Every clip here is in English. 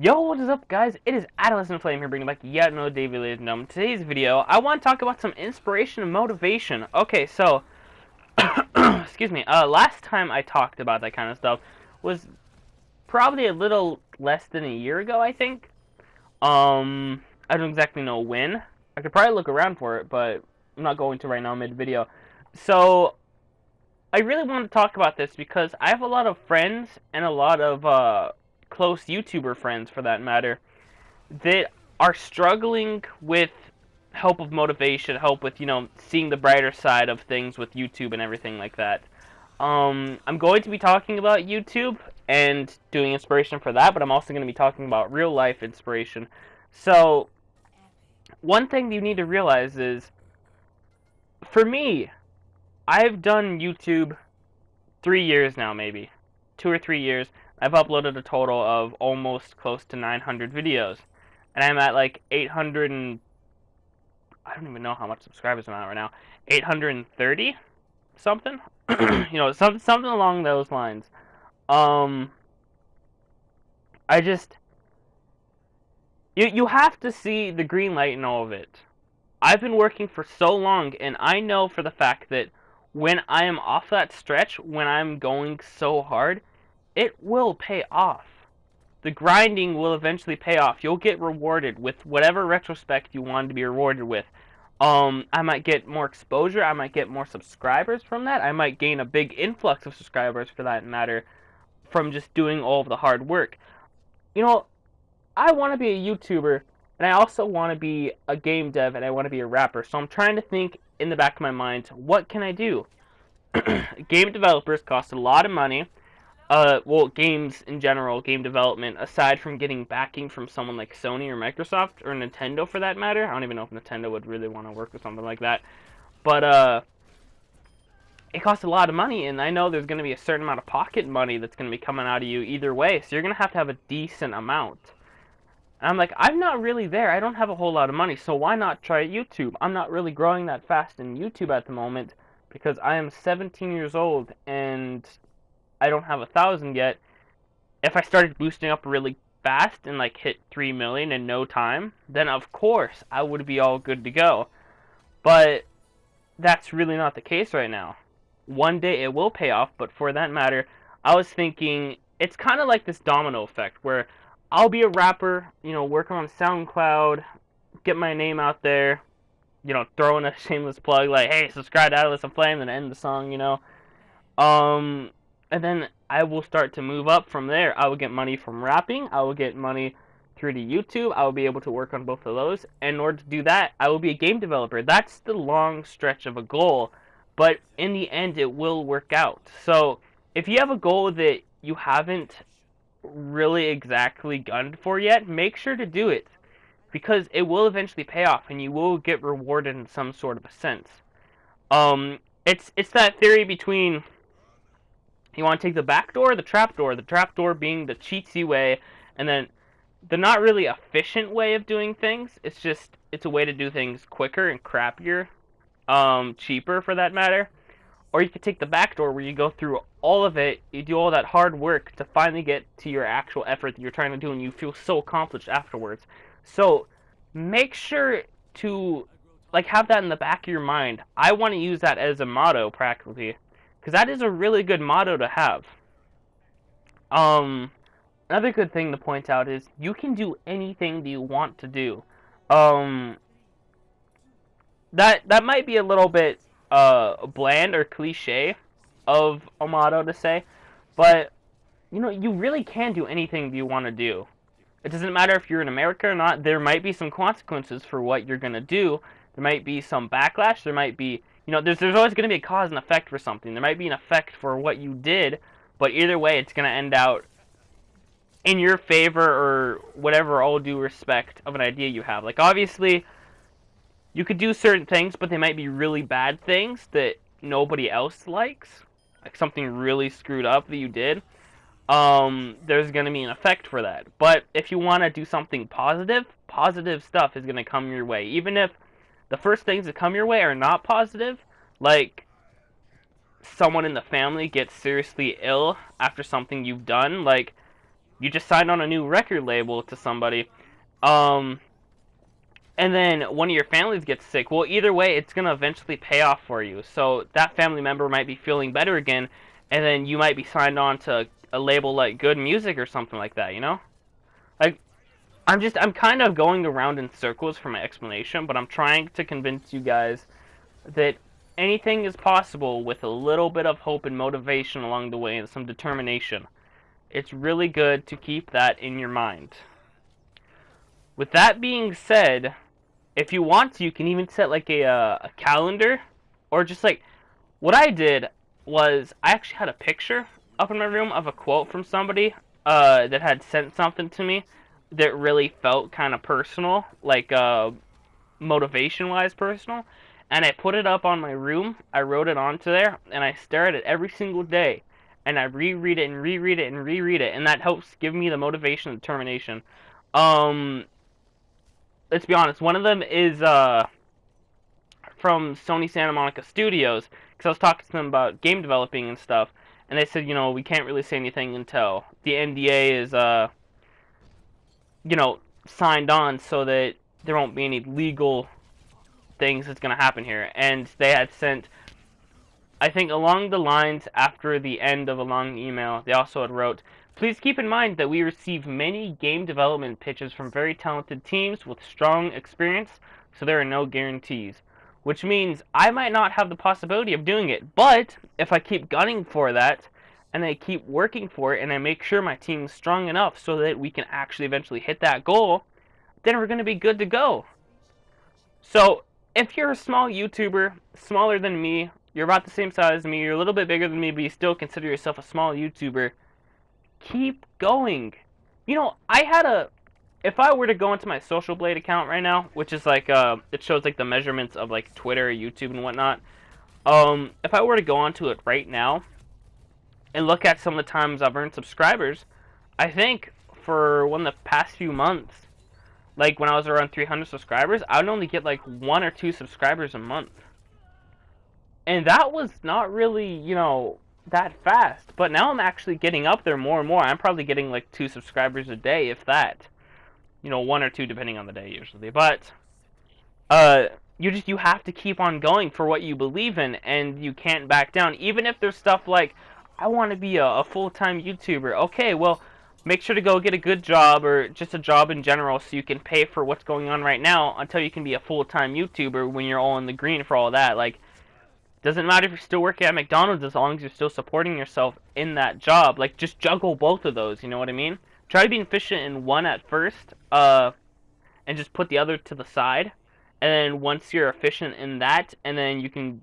Yo, what is up, guys? It is Adolescent Flame here, bringing back yet another Daily Ladydom. Today's video, I want to talk about some inspiration and motivation. Okay, so, excuse me, last time I talked about that kind of stuff was probably a little less than a year ago, I think. I don't exactly know when. I could probably look around for it, but I'm not going to right now mid-video. So, I really want to talk about this because I have a lot of friends and a lot of, close YouTuber friends, for that matter, that are struggling with help of motivation, help with, seeing the brighter side of things with YouTube and everything like that. I'm going to be talking about YouTube and doing inspiration for that, but I'm also going to be talking about real life inspiration. So, one thing you need to realize is, for me, I've done YouTube 3 years now, maybe 2 or 3 years. I've uploaded a total of almost close to 900 videos, and I'm at like 800 and I don't even know how much subscribers I'm at right now. 830 something, something along those lines. Um, I just you have to see the green light in all of it. I've been working for so long, and I know for the fact that when I am off that stretch, when I'm going so hard, it will pay off. The grinding will eventually pay off. You'll get rewarded with whatever retrospect you want to be rewarded with. I might get more exposure. I might get more subscribers from that. I might gain a big influx of subscribers, for that matter, from just doing all of the hard work. You know, I want to be a YouTuber, and I also want to be a game dev, and I want to be a rapper. So I'm trying to think in the back of my mind, what can I do? Game developers cost a lot of money. Well, games in general, game development, aside from getting backing from someone like Sony or Microsoft or Nintendo, for that matter. I don't even know if Nintendo would really want to work with something like that. But it costs a lot of money, and I know there's going to be a certain amount of pocket money that's going to be coming out of you either way, so you're going to have a decent amount. And I'm like, I'm not really there. I don't have a whole lot of money, so why not try YouTube? I'm not really growing that fast in YouTube at the moment because I am 17 years old, and I don't have 1,000 yet. If I started boosting up really fast and like hit 3 million in no time, then of course I would be all good to go. But that's really not the case right now. One day it will pay off, but for that matter, I was thinking it's kind of like this domino effect where I'll be a rapper, working on SoundCloud, get my name out there, throw in a shameless plug like, hey, subscribe to Adolescent Flame, and end the song. Um, and then I will start to move up from there. I will get money from rapping. I will get money through to YouTube. I will be able to work on both of those. And in order to do that, I will be a game developer. That's the long stretch of a goal, but in the end, it will work out. So if you have a goal that you haven't really exactly gunned for yet, make sure to do it because it will eventually pay off and you will get rewarded in some sort of a sense. It's that theory between you want to take the backdoor or the trapdoor. The trapdoor being the cheatsy way, and then the not really efficient way of doing things. It's a way to do things quicker and crappier, cheaper for that matter. Or you could take the backdoor where you go through all of it, you do all that hard work to finally get to your actual effort that you're trying to do, and you feel so accomplished afterwards. So make sure to have that in the back of your mind. I want to use that as a motto practically, because that is a really good motto to have. Um, Another good thing to point out is you can do anything that you want to do. Um, that might be a little bit bland or cliche of a motto to say, but you really can do anything that you want to do. It doesn't matter if you're in America or not. There might be some consequences for what you're gonna do. There might be some backlash. There might be, there's always gonna be a cause and effect for something. There might be an effect for what you did, but either way, it's gonna end out in your favor or whatever, all due respect of an idea you have. Like, obviously, you could do certain things, but they might be really bad things that nobody else likes. Like something really screwed up that you did. There's going to be an effect for that. But if you want to do something positive, positive stuff is going to come your way. Even if the first things that come your way are not positive, like someone in the family gets seriously ill after something you've done, like You just signed on a new record label to somebody, um, and then one of your families gets sick. Well, either way, it's gonna eventually pay off for you. So that family member might be feeling better again, and then you might be signed on to a label like Good Music or something like that. You know, like I'm kind of going around in circles for my explanation, but I'm trying to convince you guys that anything is possible with a little bit of hope and motivation along the way and some determination. It's really good to keep that in your mind. With that being said, if you want to, you can even set like a calendar, or just like what I did was I actually had a picture up in my room of a quote from somebody that had sent something to me that really felt kind of personal, like motivation wise personal, and I put it up on my room. I wrote it onto there, and I stare at it every single day, and I reread it and reread it and reread it, and that helps give me the motivation and determination. Um, let's be honest. One of them is from Sony Santa Monica Studios, because I was talking to them about game developing and stuff, and they said, we can't really say anything until the NDA is signed on, so that there won't be any legal things that's going to happen here. And they had sent, I think along the lines after the end of a long email, they also had wrote, please keep in mind that we receive many game development pitches from very talented teams with strong experience, so there are no guarantees. Which means I might not have the possibility of doing it, but if I keep gunning for that, and I keep working for it, and I make sure my team's strong enough so that we can actually eventually hit that goal, then we're going to be good to go. So, if you're a small YouTuber, smaller than me, you're about the same size as me, you're a little bit bigger than me, but you still consider yourself a small YouTuber, keep going. If I were to go into my Social Blade account right now, which is like, it shows like the measurements of like Twitter, YouTube, and whatnot. If I were to go onto it right now and look at some of the times I've earned subscribers, I think for one of the past few months, like when I was around 300 subscribers, I would only get like 1 or 2 subscribers a month. And that was not really, that fast. But now I'm actually getting up there more and more. I'm probably getting like 2 subscribers a day, if that. 1 or 2 depending on the day usually. But you have to keep on going for what you believe in, and you can't back down. Even if there's stuff like, I want to be a full-time YouTuber. Okay, well, make sure to go get a good job, or just a job in general, so you can pay for what's going on right now until you can be a full-time YouTuber when you're all in the green for all that. Like, doesn't matter if you're still working at McDonald's as long as you're still supporting yourself in that job. Like, just juggle both of those, you know what I mean? Try to be efficient in one at first, and just put the other to the side. And then once you're efficient in that, and then you can,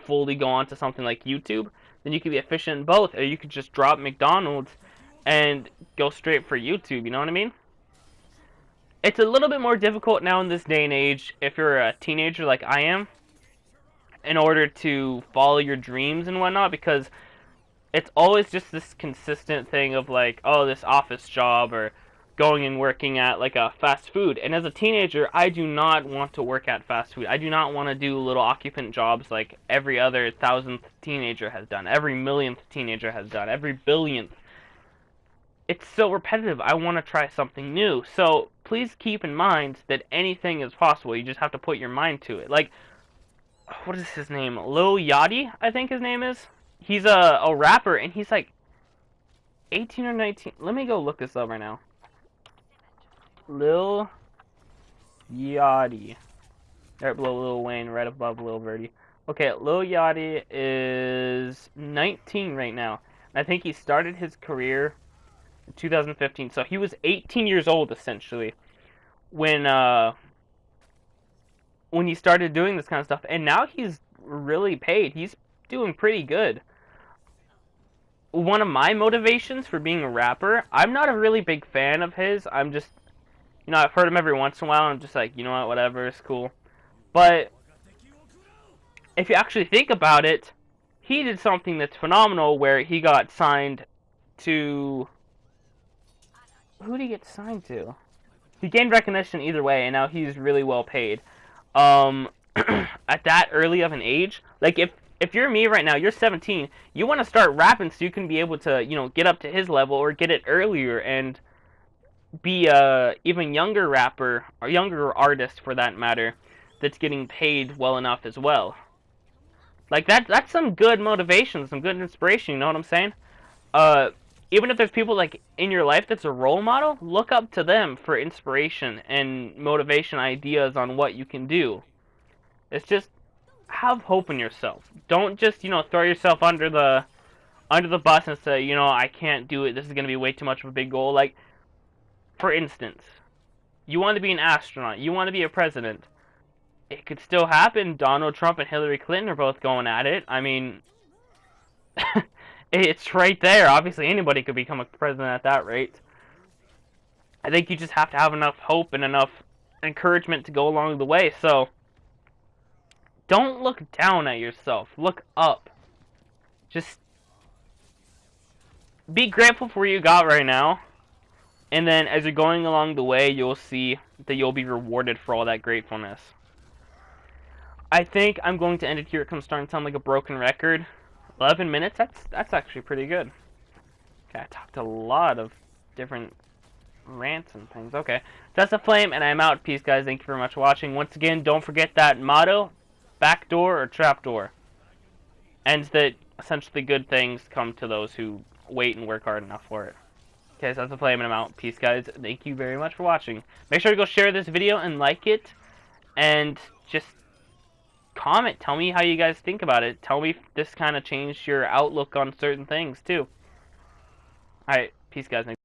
fully go on to something like YouTube, then you can be efficient in both. Or you could just drop McDonald's and go straight for YouTube, you know what I mean? It's a little bit more difficult now in this day and age if you're a teenager like I am, in order to follow your dreams and whatnot, because it's always just this consistent thing of like, oh, this office job, or going and working at like a fast food. And as a teenager, I do not want to work at fast food. I do not want to do little occupant jobs like every other 1,000th teenager has done, every millionth teenager has done, every billionth. It's so repetitive. I want to try something new. So please keep in mind that anything is possible. You just have to put your mind to it. Like, what is his name? Lil Yachty, I think his name is. He's a rapper, and he's like 18 or 19. Let me go look this up right now. Lil Yachty. Right below Lil Wayne, right above Lil Verdi. Okay, Lil Yachty is 19 right now. I think he started his career in 2015. So he was 18 years old, essentially, when he started doing this kind of stuff. And now he's really paid. He's doing pretty good. One of my motivations for being a rapper, I'm not a really big fan of his. I'm just, I've heard him every once in a while, and I'm just like, you know what, whatever, it's cool. But if you actually think about it, he did something that's phenomenal, where he got signed to... Who did he get signed to? He gained recognition either way, and now he's really well paid. At that early of an age, like, if you're me right now, you're 17, you want to start rapping so you can be able to, get up to his level or get it earlier and be a even younger rapper or younger artist for that matter that's getting paid well enough as well. Like that's some good motivation, some good inspiration, you know what I'm saying? Uh Even if there's people like in your life that's a role model, look up to them for inspiration and motivation ideas on what you can do. It's just have hope in yourself. Don't just, throw yourself under the bus and say, I can't do it. This is going to be way too much of a big goal. Like, for instance, you want to be an astronaut. You want to be a president. It could still happen. Donald Trump and Hillary Clinton are both going at it. I mean, it's right there. Obviously, anybody could become a president at that rate. I think you just have to have enough hope and enough encouragement to go along the way. So, don't look down at yourself. Look up. Just be grateful for what you got right now. And then as you're going along the way, you'll see that you'll be rewarded for all that gratefulness. I think I'm going to end it here. It comes starting to sound like a broken record. 11 minutes? That's actually pretty good. Okay, I talked a lot of different rants and things. Okay, that's a flame, and I'm out. Peace, guys. Thank you very much for watching. Once again, don't forget that motto, backdoor or trapdoor. And that essentially good things come to those who wait and work hard enough for it. Okay, so that's a flame, and I'm out. Peace, guys. Thank you very much for watching. Make sure to go share this video and like it, and just comment. Tell me how you guys think about it. Tell me if this kind of changed your outlook on certain things, too. Alright, peace, guys.